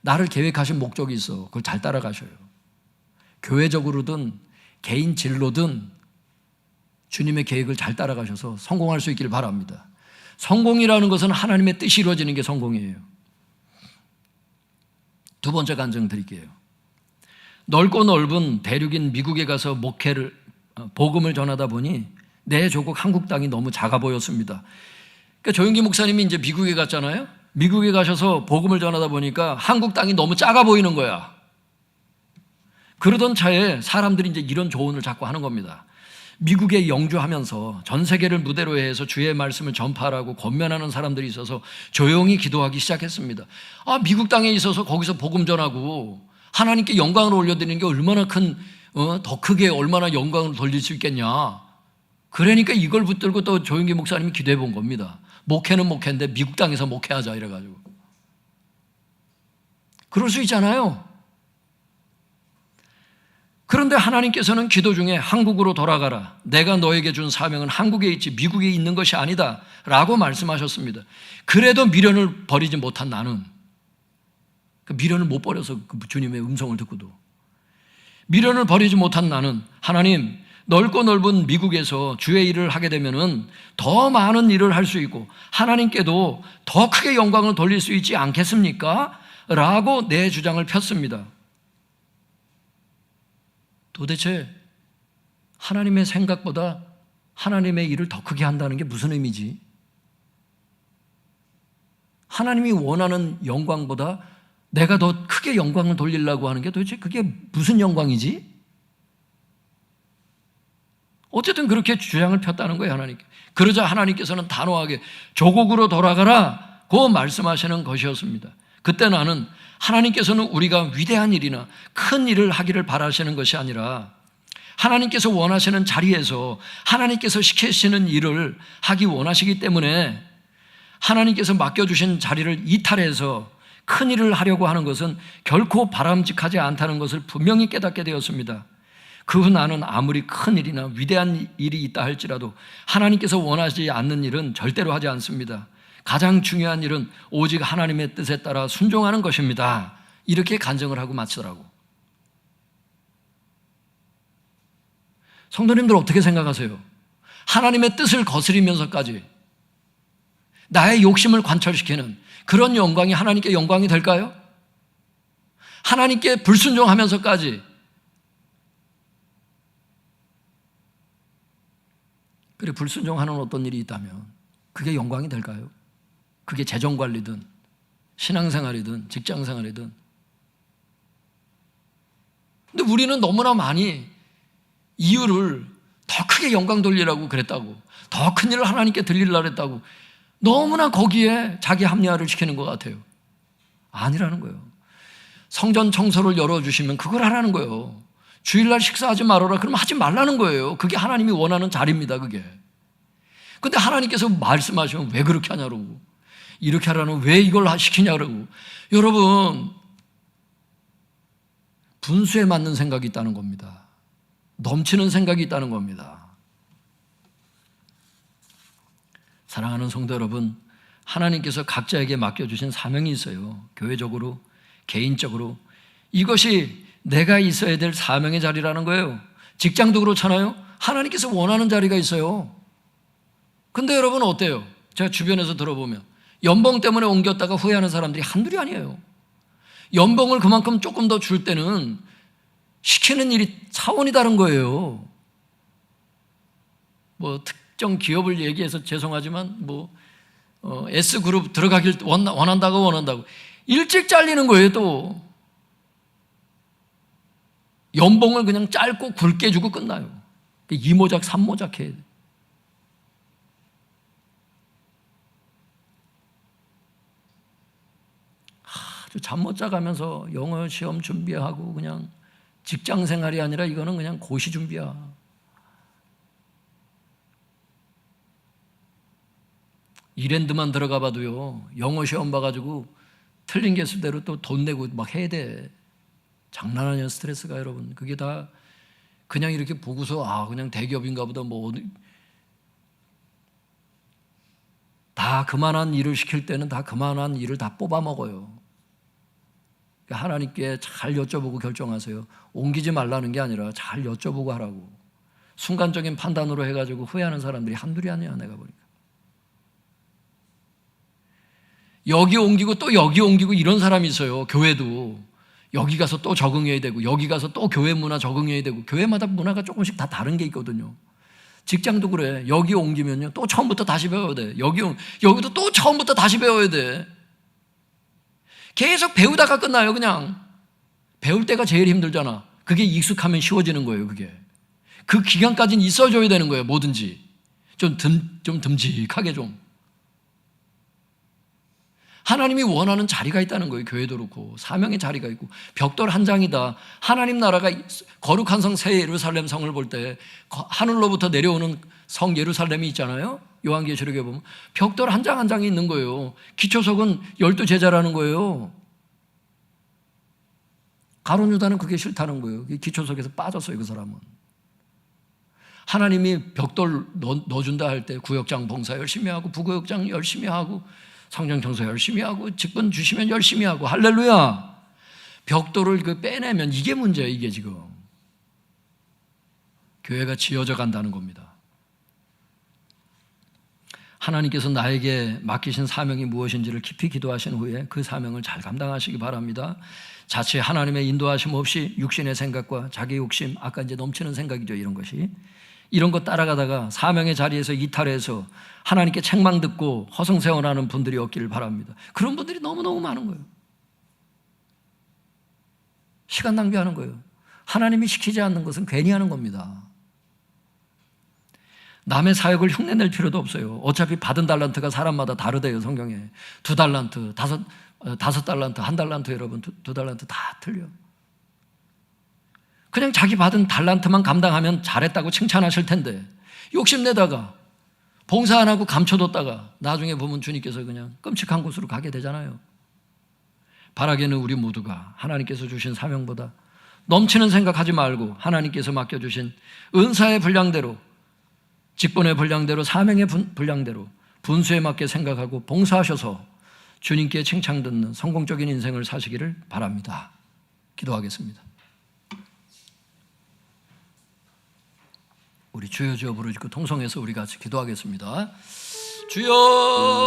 나를 계획하신 목적이 있어. 그걸 잘 따라가셔요. 교회적으로든 개인 진로든 주님의 계획을 잘 따라가셔서 성공할 수 있기를 바랍니다. 성공이라는 것은 하나님의 뜻이 이루어지는 게 성공이에요. 두 번째 간증 드릴게요. 넓고 넓은 대륙인 미국에 가서 복음을 전하다 보니 내 조국 한국 땅이 너무 작아 보였습니다. 그러니까 조영기 목사님이 이제 미국에 갔잖아요. 미국에 가셔서 복음을 전하다 보니까 한국 땅이 너무 작아 보이는 거야. 그러던 차에 사람들이 이제 이런 조언을 자꾸 하는 겁니다. 미국에 영주하면서 전 세계를 무대로 해서 주의 말씀을 전파하라고 권면하는 사람들이 있어서 조용히 기도하기 시작했습니다. 미국 땅에 있어서 거기서 복음 전하고 하나님께 영광을 올려드리는 게 얼마나 더 크게 얼마나 영광을 돌릴 수 있겠냐. 그러니까 이걸 붙들고 또 조영기 목사님이 기도해 본 겁니다. 목회는 목회인데 미국 땅에서 목회하자 이래가지고. 그럴 수 있잖아요. 그런데 하나님께서는 기도 중에 한국으로 돌아가라. 내가 너에게 준 사명은 한국에 있지 미국에 있는 것이 아니다 라고 말씀하셨습니다. 그래도 미련을 버리지 못한 나는, 그 미련을 못 버려서 그 주님의 음성을 듣고도 미련을 버리지 못한 나는 하나님, 넓고 넓은 미국에서 주의 일을 하게 되면은 더 많은 일을 할 수 있고 하나님께도 더 크게 영광을 돌릴 수 있지 않겠습니까? 라고 내 주장을 폈습니다. 도대체 하나님의 생각보다 하나님의 일을 더 크게 한다는 게 무슨 의미지? 하나님이 원하는 영광보다 내가 더 크게 영광을 돌리려고 하는 게 도대체 그게 무슨 영광이지? 어쨌든 그렇게 주장을 폈다는 거예요, 하나님께. 그러자 하나님께서는 단호하게 조국으로 돌아가라고 말씀하시는 것이었습니다. 그때 나는 하나님께서는 우리가 위대한 일이나 큰 일을 하기를 바라시는 것이 아니라 하나님께서 원하시는 자리에서 하나님께서 시키시는 일을 하기 원하시기 때문에 하나님께서 맡겨주신 자리를 이탈해서 큰 일을 하려고 하는 것은 결코 바람직하지 않다는 것을 분명히 깨닫게 되었습니다. 그 후 나는 아무리 큰 일이나 위대한 일이 있다 할지라도 하나님께서 원하지 않는 일은 절대로 하지 않습니다. 가장 중요한 일은 오직 하나님의 뜻에 따라 순종하는 것입니다. 이렇게 간증을 하고 마치더라고. 성도님들 어떻게 생각하세요? 하나님의 뜻을 거스리면서까지 나의 욕심을 관철시키는 그런 영광이 하나님께 영광이 될까요? 하나님께 불순종하면서까지. 그래, 불순종하는 어떤 일이 있다면 그게 영광이 될까요? 그게 재정관리든 신앙생활이든 직장생활이든. 근데 우리는 너무나 많이 이유를 더 크게 영광 돌리라고 그랬다고, 더 큰 일을 하나님께 드리려고 했다고 너무나 거기에 자기 합리화를 시키는 것 같아요. 아니라는 거예요. 성전 청소를 열어주시면 그걸 하라는 거예요. 주일날 식사하지 말아라 그러면 하지 말라는 거예요. 그게 하나님이 원하는 자리입니다, 그게. 근데 하나님께서 말씀하시면 왜 그렇게 하냐고, 이렇게 하라는 왜 이걸 시키냐고. 여러분, 분수에 맞는 생각이 있다는 겁니다. 넘치는 생각이 있다는 겁니다. 사랑하는 성도 여러분, 하나님께서 각자에게 맡겨주신 사명이 있어요. 교회적으로, 개인적으로. 이것이 내가 있어야 될 사명의 자리라는 거예요. 직장도 그렇잖아요. 하나님께서 원하는 자리가 있어요. 근데 여러분 어때요? 제가 주변에서 들어보면 연봉 때문에 옮겼다가 후회하는 사람들이 한둘이 아니에요. 연봉을 그만큼 조금 더 줄 때는 시키는 일이 차원이 다른 거예요. 뭐 특정 기업을 얘기해서 죄송하지만 S그룹 들어가길 원한다고 일찍 잘리는 거예요. 또 연봉을 그냥 짧고 굵게 주고 끝나요. 2모작 3모작 해야 돼. 아주 잠 못 자가면서 영어 시험 준비하고 그냥 직장 생활이 아니라 이거는 그냥 고시 준비야. 이랜드만 들어가 봐도요, 영어 시험 봐가지고 틀린 개수대로 또 돈 내고 막 해야 돼. 장난 아니야, 스트레스가. 여러분, 그게 다 그냥 이렇게 보고서 그냥 대기업인가 보다 다 그만한 일을 시킬 때는 다 그만한 일을 다 뽑아 먹어요. 하나님께 잘 여쭤보고 결정하세요. 옮기지 말라는 게 아니라 잘 여쭤보고 하라고. 순간적인 판단으로 해가지고 후회하는 사람들이 한둘이 아니야, 내가 보니까. 여기 옮기고 또 여기 옮기고 이런 사람이 있어요. 교회도 여기 가서 또 적응해야 되고 여기 가서 또 교회 문화 적응해야 되고. 교회마다 문화가 조금씩 다 다른 게 있거든요. 직장도 그래. 여기 옮기면요 또 처음부터 다시 배워야 돼. 여기도 또 처음부터 다시 배워야 돼. 계속 배우다가 끝나요. 그냥 배울 때가 제일 힘들잖아. 그게 익숙하면 쉬워지는 거예요. 그게 그 기간까지는 있어줘야 되는 거예요. 뭐든지 좀 듬직하게 좀. 하나님이 원하는 자리가 있다는 거예요. 교회도 그렇고 사명의 자리가 있고. 벽돌 한 장이다. 하나님 나라가 거룩한 성 새 예루살렘 성을 볼 때 하늘로부터 내려오는 성 예루살렘이 있잖아요. 요한계시록에 보면 벽돌 한 장 한 장이 있는 거예요. 기초석은 12제자라는 거예요. 가룟 유다는 그게 싫다는 거예요. 기초석에서 빠졌어요. 그 사람은. 하나님이 벽돌 넣어준다 할 때 구역장 봉사 열심히 하고 부구역장 열심히 하고 성전 청소 열심히 하고 직분 주시면 열심히 하고. 할렐루야. 벽돌을 빼내면 이게 문제예요. 이게 지금 교회가 지어져 간다는 겁니다. 하나님께서 나에게 맡기신 사명이 무엇인지를 깊이 기도하신 후에 그 사명을 잘 감당하시기 바랍니다. 자칫 하나님의 인도하심 없이 육신의 생각과 자기 욕심, 아까 이제 넘치는 생각이죠. 이런 거 따라가다가 사명의 자리에서 이탈해서 하나님께 책망 듣고 허송세월하는 분들이 없기를 바랍니다. 그런 분들이 너무너무 많은 거예요. 시간 낭비하는 거예요. 하나님이 시키지 않는 것은 괜히 하는 겁니다. 남의 사역을 흉내낼 필요도 없어요. 어차피 받은 달란트가 사람마다 다르대요. 성경에 2달란트, 5달란트, 1달란트. 여러분 2달란트 다 틀려. 그냥 자기 받은 달란트만 감당하면 잘했다고 칭찬하실 텐데 욕심내다가 봉사 안 하고 감춰뒀다가 나중에 보면 주님께서 그냥 끔찍한 곳으로 가게 되잖아요. 바라기는 우리 모두가 하나님께서 주신 사명보다 넘치는 생각하지 말고 하나님께서 맡겨주신 은사의 분량대로, 직분의 분량대로, 사명의 분량대로 분수에 맞게 생각하고 봉사하셔서 주님께 칭찬 듣는 성공적인 인생을 사시기를 바랍니다. 기도하겠습니다. 우리 주여 주여 부르짖고 통성해서 우리 같이 기도하겠습니다. 주여.